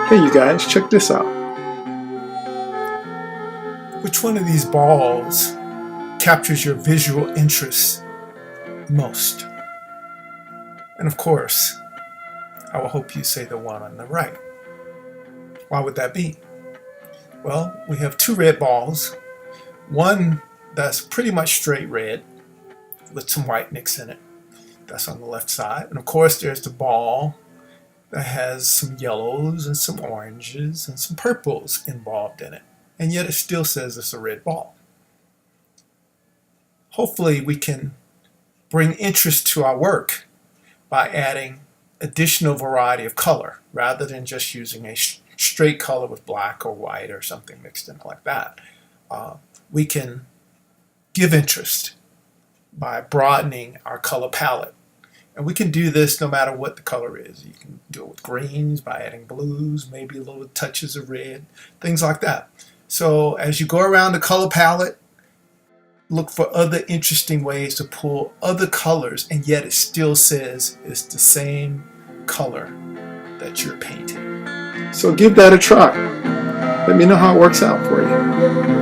Hey you guys, check this out. Which one of these balls captures your visual interest most? And of course, I will hope you say the one on the right. Why would that be? Well, we have two red balls. One that's pretty much straight red with some white mix in it. That's on the left side. And of course, there's the ball that has some yellows and some oranges and some purples involved in it. And yet it still says it's a red ball. Hopefully we can bring interest to our work by adding additional variety of color rather than just using a straight color with black or white or something mixed in like that. We can give interest by broadening our color palette. And we can do this no matter what the color is. You can do it with greens, by adding blues, maybe little touches of red, things like that. So as you go around the color palette, look for other interesting ways to pull other colors, and yet it still says it's the same color that you're painting. So give that a try. Let me know how it works out for you.